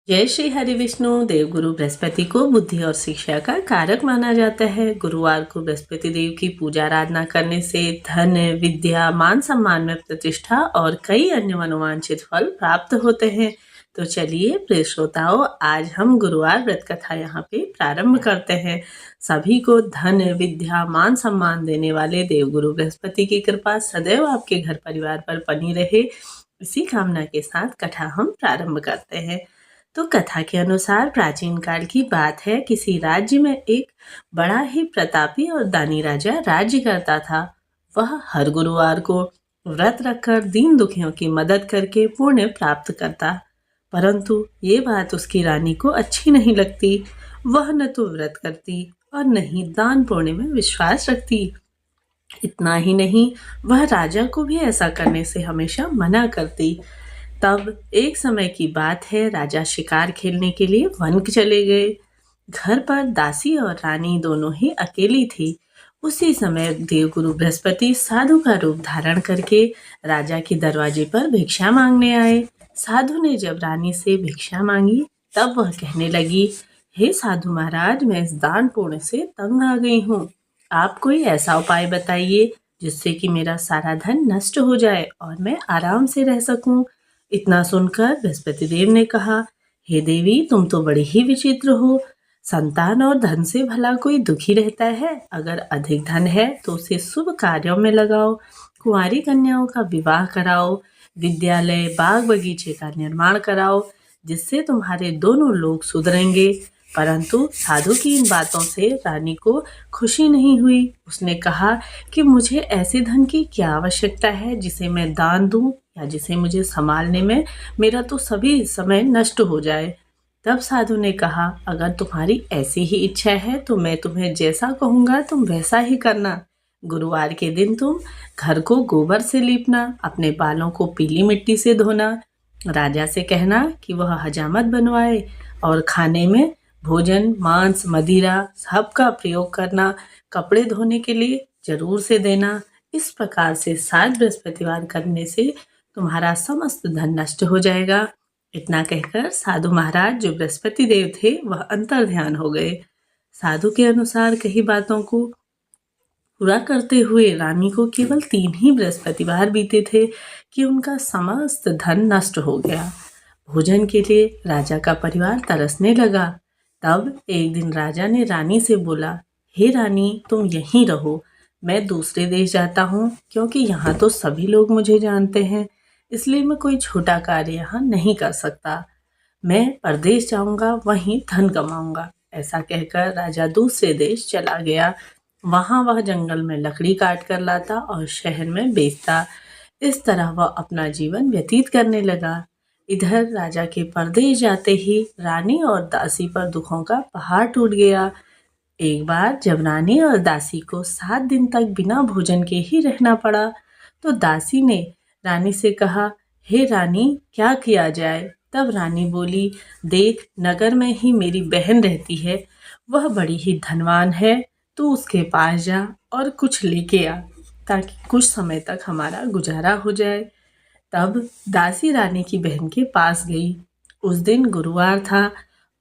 जय श्री हरि विष्णु। देवगुरु बृहस्पति को बुद्धि और शिक्षा का कारक माना जाता है। गुरुवार को बृहस्पति देव की पूजा आराधना करने से धन, विद्या, मान सम्मान में प्रतिष्ठा और कई अन्य मनोवांछित फल प्राप्त होते हैं। तो चलिए प्रिय श्रोताओं, आज हम गुरुवार व्रत कथा यहाँ पे प्रारंभ करते हैं। सभी को धन, विद्या, मान सम्मान देने वाले देवगुरु बृहस्पति की कृपा सदैव आपके घर परिवार पर बनी रहे, इसी कामना के साथ कथा हम प्रारंभ करते हैं। तो कथा के अनुसार प्राचीन काल की बात है। किसी राज्य में एक बड़ा ही प्रतापी और दानी राजा राज्य करता था। वह हर गुरुवार को व्रत रखकर दीन दुखियों की मदद करके पुण्य प्राप्त करता, परंतु ये बात उसकी रानी को अच्छी नहीं लगती। वह न तो व्रत करती और न ही दान पुण्य में विश्वास रखती। इतना ही नहीं, वह राजा को भी ऐसा करने से हमेशा मना करती। तब एक समय की बात है, राजा शिकार खेलने के लिए वन चले गए। घर पर दासी और रानी दोनों ही अकेली थी। उसी समय देवगुरु बृहस्पति साधु का रूप धारण करके राजा के दरवाजे पर भिक्षा मांगने आए। साधु ने जब रानी से भिक्षा मांगी तब वह कहने लगी, हे साधु महाराज, मैं इस दान पुण्य से तंग आ गई हूँ। आप कोई ऐसा उपाय बताइए जिससे कि मेरा सारा धन नष्ट हो जाए और मैं आराम से रह सकूं। इतना सुनकर बृहस्पति देव ने कहा, हे देवी, तुम तो बड़ी ही विचित्र हो। संतान और धन से भला कोई दुखी रहता है? अगर अधिक धन है तो उसे शुभ कार्यों में लगाओ, कुंवारी कन्याओं का विवाह कराओ, विद्यालय, बाग बगीचे का निर्माण कराओ, जिससे तुम्हारे दोनों लोग सुधरेंगे। परंतु साधु की इन बातों से रानी को खुशी नहीं हुई। उसने कहा कि मुझे ऐसे धन की क्या आवश्यकता है जिसे मैं दान दूं या जिसे मुझे संभालने में मेरा तो सभी समय नष्ट हो जाए। तब साधु ने कहा, अगर तुम्हारी ऐसी ही इच्छा है तो मैं तुम्हें जैसा कहूँगा तुम वैसा ही करना। गुरुवार के दिन तुम घर को गोबर से लीपना, अपने बालों को पीली मिट्टी से धोना, राजा से कहना कि वह हजामत बनवाए और खाने में भोजन, मांस, मदिरा सबका प्रयोग करना, कपड़े धोने के लिए जरूर से देना। इस प्रकार से 7 बृहस्पतिवार करने से तुम्हारा समस्त धन नष्ट हो जाएगा। इतना कहकर साधु महाराज जो बृहस्पति देव थे वह अंतर ध्यान हो गए। साधु के अनुसार कही बातों को पूरा करते हुए रानी को केवल 3 ही बृहस्पतिवार बीते थे कि उनका समस्त धन नष्ट हो गया। भोजन के लिए राजा का परिवार तरसने लगा। तब एक दिन राजा ने रानी से बोला, हे रानी, तुम यहीं रहो, मैं दूसरे देश जाता हूँ, क्योंकि यहाँ तो सभी लोग मुझे जानते हैं, इसलिए मैं कोई छोटा कार्य यहाँ नहीं कर सकता। मैं परदेश जाऊंगा, वहीं धन कमाऊंगा। ऐसा कहकर राजा दूसरे देश चला गया। वहां वह जंगल में लकड़ी काट कर लाता और शहर में बेचता। इस तरह वह अपना जीवन व्यतीत करने लगा। इधर राजा के परदेश जाते ही रानी और दासी पर दुखों का पहाड़ टूट गया। एक बार जब रानी और दासी को 7 दिन तक बिना भोजन के ही रहना पड़ा, तो दासी ने रानी से कहा, हे रानी, क्या किया जाए? तब रानी बोली, देख, नगर में ही मेरी बहन रहती है, वह बड़ी ही धनवान है, तू उसके पास जा और कुछ लेके आ, ताकि कुछ समय तक हमारा गुजारा हो जाए। तब दासी रानी की बहन के पास गई। उस दिन गुरुवार था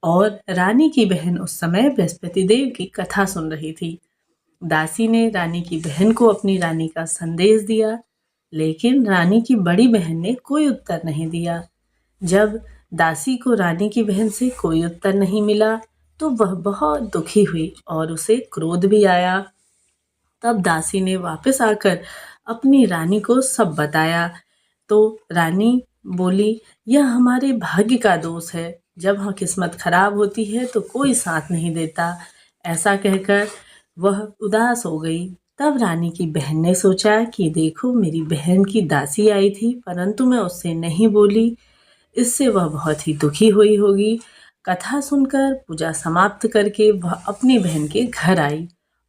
और रानी की बहन उस समय बृहस्पति देव की कथा सुन रही थी। दासी ने रानी की बहन को अपनी रानी का संदेश दिया, लेकिन रानी की बड़ी बहन ने कोई उत्तर नहीं दिया। जब दासी को रानी की बहन से कोई उत्तर नहीं मिला तो वह बहुत दुखी हुई और उसे क्रोध भी आया। तब दासी ने वापस आकर अपनी रानी को सब बताया। तो रानी बोली, यह हमारे भाग्य का दोष है, जब हाँ किस्मत खराब होती है तो कोई साथ नहीं देता। ऐसा कहकर वह उदास हो गई। तब रानी की बहन ने सोचा कि देखो, मेरी बहन की दासी आई थी, परंतु मैं उससे नहीं बोली, इससे वह बहुत ही दुखी हुई होगी। कथा सुनकर पूजा समाप्त करके वह अपनी बहन के घर आई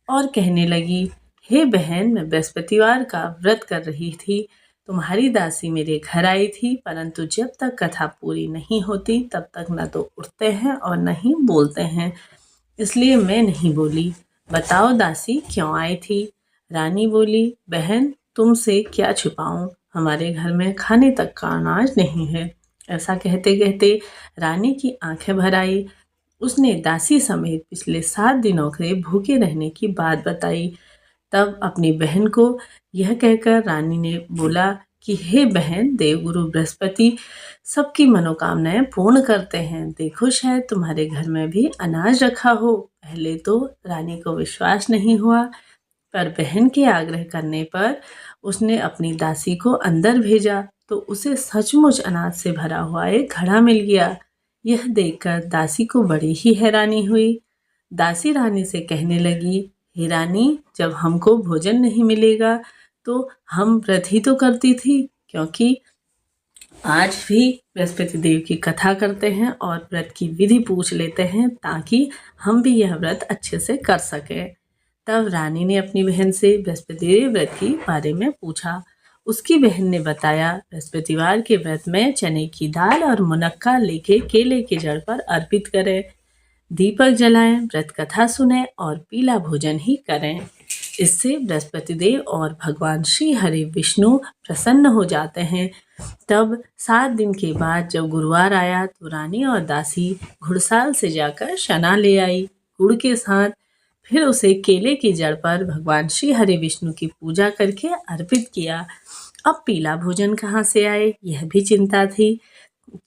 और कहने लगी, हे बहन, मैं बृहस्पतिवार का व्रत कर रही थी, तुम्हारी दासी मेरे घर आई थी, परंतु जब तक कथा पूरी नहीं होती तब तक न तो उठते हैं और न ही बोलते हैं, इसलिए मैं नहीं बोली। बताओ दासी, क्यों आई थी? रानी बोली, बहन, तुमसे क्या छुपाऊं, हमारे घर में खाने तक का अनाज नहीं है। ऐसा कहते कहते रानी की आंखें भर आई। उसने दासी समेत पिछले 7 दिनों के भूखे रहने की बात बताई। तब अपनी बहन को यह कहकर रानी ने बोला कि हे बहन, देवगुरु बृहस्पति सबकी मनोकामनाएं पूर्ण करते हैं। देखो, शायद तुम्हारे घर में भी अनाज रखा हो। पहले तो रानी को विश्वास नहीं हुआ, पर बहन के आग्रह करने पर उसने अपनी दासी को अंदर भेजा तो उसे सचमुच अनाज से भरा हुआ एक घड़ा मिल गया। यह देखकर दासी को बड़ी ही हैरानी हुई। दासी रानी से कहने लगी, हे रानी, जब हमको भोजन नहीं मिलेगा तो हम व्रत ही तो करती थी, क्योंकि आज भी बृहस्पति देव की कथा करते हैं और व्रत की विधि पूछ लेते हैं ताकि हम भी यह व्रत अच्छे से कर सकें। तब रानी ने अपनी बहन से बृहस्पति देव व्रत के बारे में पूछा। उसकी बहन ने बताया, बृहस्पतिवार के व्रत में चने की दाल और मुनक्का लेके केले के जड़ पर अर्पित करें, दीपक जलाएं, व्रत कथा सुने और पीला भोजन ही करें। इससे बृहस्पति देव और भगवान श्री हरि विष्णु प्रसन्न हो जाते हैं। तब 7 दिन के बाद जब गुरुवार आया तो रानी और दासी घुड़साल से जाकर शना ले आई। गुड़ के साथ फिर उसे केले की जड़ पर भगवान श्री हरि विष्णु की पूजा करके अर्पित किया। अब पीला भोजन कहाँ से आए, यह भी चिंता थी।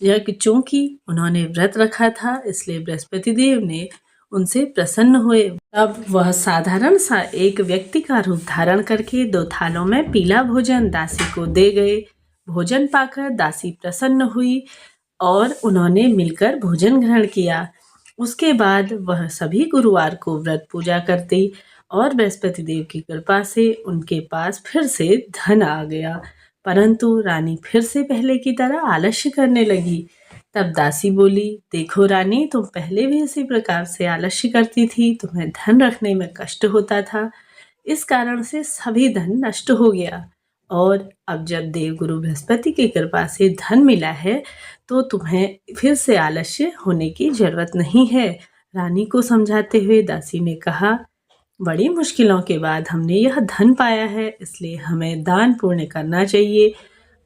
चूंकि उन्होंने व्रत रखा था, इसलिए बृहस्पति देव ने उनसे प्रसन्न हुए। तब वह साधारण सा एक व्यक्ति का रूप धारण करके 2 थालों में पीला भोजन दासी को दे गए। भोजन पाकर दासी प्रसन्न हुई और उन्होंने मिलकर भोजन ग्रहण किया। उसके बाद वह सभी गुरुवार को व्रत पूजा करती और बृहस्पति देव की कृपा से उनके पास फिर से धन आ गया। परंतु रानी फिर से पहले की तरह आलस्य करने लगी। तब दासी बोली, देखो रानी, तुम पहले भी इसी प्रकार से आलस्य करती थी, तुम्हें धन रखने में कष्ट होता था, इस कारण से सभी धन नष्ट हो गया। और अब जब देवगुरु बृहस्पति की कृपा से धन मिला है तो तुम्हें फिर से आलस्य होने की जरूरत नहीं है। रानी को समझाते हुए दासी ने कहा, बड़ी मुश्किलों के बाद हमने यह धन पाया है, इसलिए हमें दान पुण्य करना चाहिए,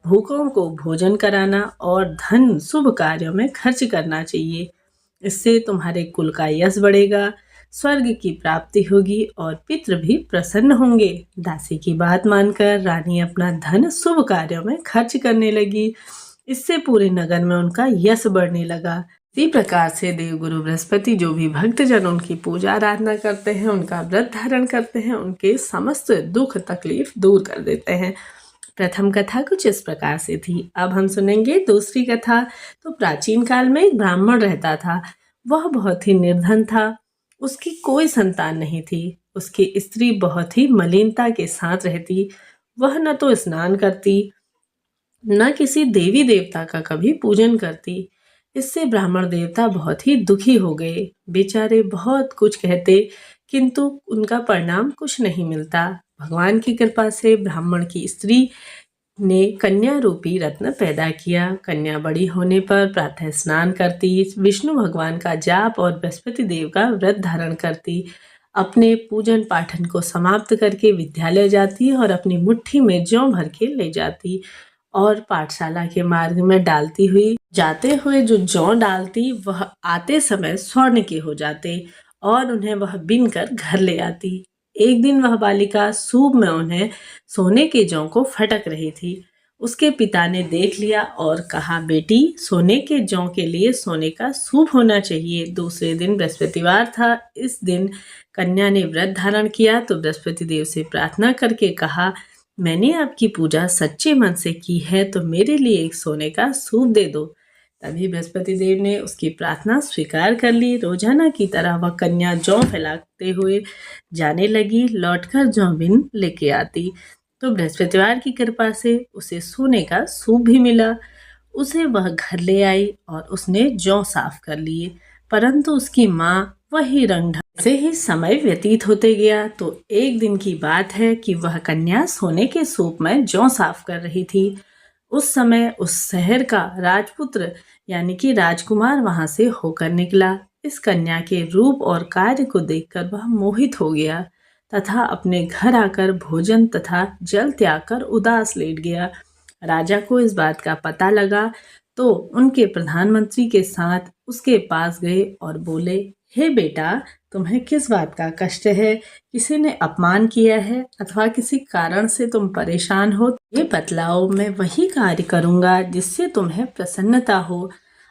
भूखों को भोजन कराना और धन शुभ कार्यों में खर्च करना चाहिए। इससे तुम्हारे कुल का यश बढ़ेगा, स्वर्ग की प्राप्ति होगी और पितृ भी प्रसन्न होंगे। दासी की बात मानकर रानी अपना धन शुभ कार्यों में खर्च करने लगी। इससे पूरे नगर में उनका यश बढ़ने लगा। इसी प्रकार से देवगुरु बृहस्पति जो भी भक्तजन उनकी पूजा आराधना करते हैं, उनका व्रत धारण करते हैं, उनके समस्त दुख तकलीफ दूर कर देते हैं। प्रथम कथा कुछ इस प्रकार से थी। अब हम सुनेंगे दूसरी कथा। तो प्राचीन काल में एक ब्राह्मण रहता था। वह बहुत ही निर्धन था। उसकी कोई संतान नहीं थी। उसकी स्त्री बहुत ही मलिनता के साथ रहती। वह न तो स्नान करती, न किसी देवी देवता का कभी पूजन करती। इससे ब्राह्मण देवता बहुत ही दुखी हो गए। बेचारे बहुत कुछ कहते, किंतु उनका परिणाम कुछ नहीं मिलता। भगवान की कृपा से ब्राह्मण की स्त्री ने कन्या रूपी रत्न पैदा किया। कन्या बड़ी होने पर प्रातः स्नान करती, विष्णु भगवान का जाप और बृहस्पति देव का व्रत धारण करती, अपने पूजन पाठन को समाप्त करके विद्यालय जाती और अपनी मुट्ठी में जौ भर के ले जाती और पाठशाला के मार्ग में डालती हुई जाते हुए जो जौ डालती वह आते समय स्वर्ण के हो जाते और उन्हें वह बीन कर घर ले आती। एक दिन वह बालिका सूप में उन्हें सोने के जौ को फटक रही थी। उसके पिता ने देख लिया और कहा, बेटी, सोने के जौ के लिए सोने का सूप होना चाहिए। दूसरे दिन बृहस्पतिवार था। इस दिन कन्या ने व्रत धारण किया तो बृहस्पति देव से प्रार्थना करके कहा, मैंने आपकी पूजा सच्चे मन से की है तो मेरे लिए एक सोने का सूप दे दो। तभी बृहस्पति देव ने उसकी प्रार्थना स्वीकार कर ली। रोजाना की तरह वह कन्या जौ फैलाते हुए जाने लगी, लौटकर जौ बिन लेके आती तो बृहस्पतिवार की कृपा से उसे सोने का सूप भी मिला। उसे वह घर ले आई और उसने जौ साफ कर लिए, परंतु उसकी माँ वही रंग ढंग से ही समय व्यतीत होते गया। तो एक दिन की बात है कि वह कन्या सोने के सूप में जौ साफ कर रही थी। उस समय उस शहर का राजपुत्र यानी कि राजकुमार वहां से होकर निकला। इस कन्या के रूप और कार्य को देखकर वह मोहित हो गया तथा अपने घर आकर भोजन तथा जल त्याग कर उदास लेट गया। राजा को इस बात का पता लगा तो उनके प्रधानमंत्री के साथ उसके पास गए और बोले, हे बेटा, तुम्हें किस बात का कष्ट है? किसी ने अपमान किया है अथवा किसी कारण से तुम परेशान हो? ये बतलाओ, मैं वही कार्य करूँगा जिससे तुम्हें प्रसन्नता हो।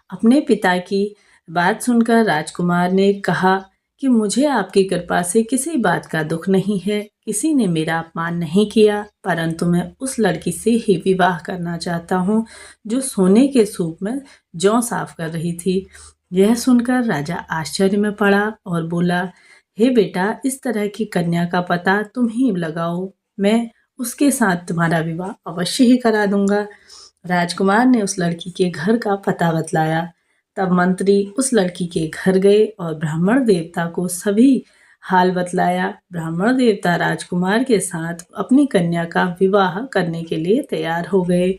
अपने पिता की बात सुनकर राजकुमार ने कहा कि मुझे आपकी कृपा से किसी बात का दुख नहीं है, किसी ने मेरा अपमान नहीं किया, परंतु मैं उस लड़की से ही विवाह करना चाहता हूँ जो सोने के सूप में जौ साफ कर रही थी। यह सुनकर राजा आश्चर्य में पड़ा और बोला, हे बेटा, इस तरह की कन्या का पता तुम ही लगाओ, मैं उसके साथ तुम्हारा विवाह अवश्य ही करा दूंगा। राजकुमार ने उस लड़की के घर का पता बतलाया। तब मंत्री उस लड़की के घर गए और ब्राह्मण देवता को सभी हाल बतलाया। ब्राह्मण देवता राजकुमार के साथ अपनी कन्या का विवाह करने के लिए तैयार हो गए।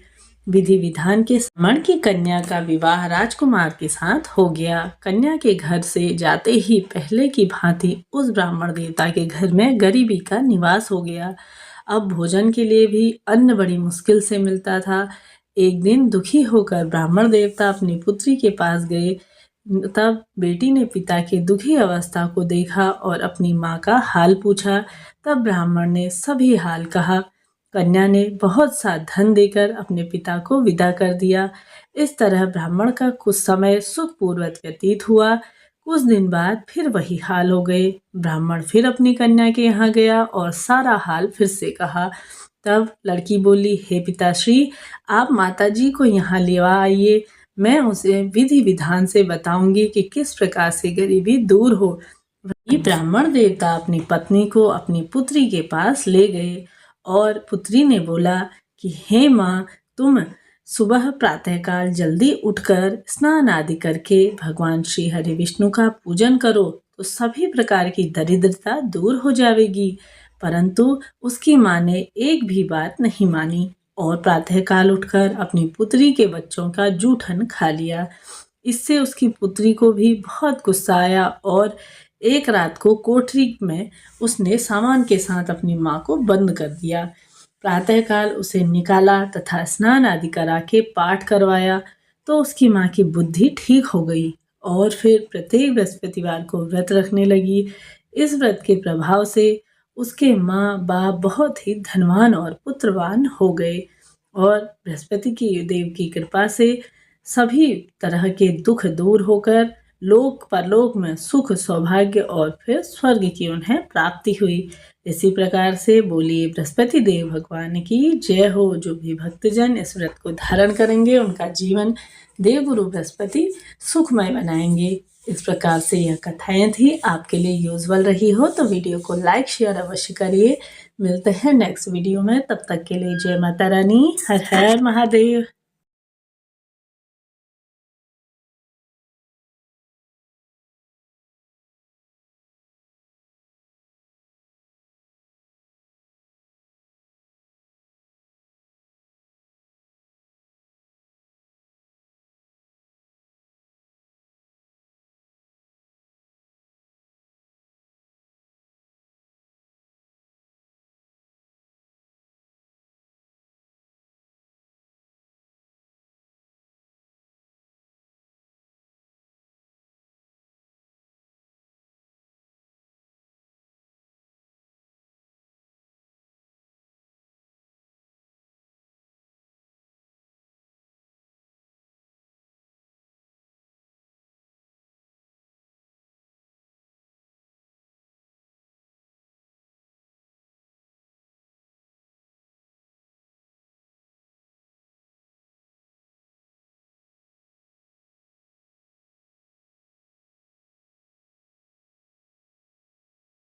विधि विधान के ब्राह्मण की कन्या का विवाह राजकुमार के साथ हो गया। कन्या के घर से जाते ही पहले की भांति उस ब्राह्मण देवता के घर में गरीबी का निवास हो गया। अब भोजन के लिए भी अन्न बड़ी मुश्किल से मिलता था। एक दिन दुखी होकर ब्राह्मण देवता अपनी पुत्री के पास गए। तब बेटी ने पिता की दुखी अवस्था को देखा और अपनी माँ का हाल पूछा। तब ब्राह्मण ने सभी हाल कहा। कन्या ने बहुत सा धन देकर अपने पिता को विदा कर दिया। इस तरह ब्राह्मण का कुछ समय सुखपूर्वक व्यतीत हुआ। कुछ दिन बाद फिर वही हाल हो गए। ब्राह्मण फिर अपनी कन्या के यहाँ गया और सारा हाल फिर से कहा। तब लड़की बोली, हे पिताश्री, आप माताजी को यहाँ ले आइए, मैं उसे विधि विधान से बताऊंगी कि किस प्रकार से गरीबी दूर हो। वही ब्राह्मण देवता अपनी पत्नी को अपनी पुत्री के पास ले गए और पुत्री ने बोला कि हे माँ, तुम सुबह प्रातःकाल जल्दी उठकर स्नान आदि करके भगवान श्री हरि विष्णु का पूजन करो तो सभी प्रकार की दरिद्रता दूर हो जाएगी। परंतु उसकी माँ ने एक भी बात नहीं मानी और प्रातःकाल उठकर अपनी पुत्री के बच्चों का जूठन खा लिया। इससे उसकी पुत्री को भी बहुत गुस्सा आया और एक रात को कोठरी में उसने सामान के साथ अपनी माँ को बंद कर दिया। प्रातःकाल उसे निकाला तथा स्नान आदि करा के पाठ करवाया तो उसकी माँ की बुद्धि ठीक हो गई और फिर प्रत्येक बृहस्पतिवार को व्रत रखने लगी। इस व्रत के प्रभाव से उसके माँ बाप बहुत ही धनवान और पुत्रवान हो गए और बृहस्पति की देव की कृपा से सभी तरह के दुख दूर होकर लोक परलोक में सुख सौभाग्य और फिर स्वर्ग की उन्हें प्राप्ति हुई। इसी प्रकार से बोलिए बृहस्पति देव भगवान की जय हो। जो भी भक्तजन इस व्रत को धारण करेंगे उनका जीवन देवगुरु बृहस्पति सुखमय बनाएंगे। इस प्रकार से यह कथाएं थी, आपके लिए यूजफुल रही हो तो वीडियो को लाइक शेयर अवश्य करिए। मिलते हैं नेक्स्ट वीडियो में, तब तक के लिए जय माता रानी, हर हर महादेव।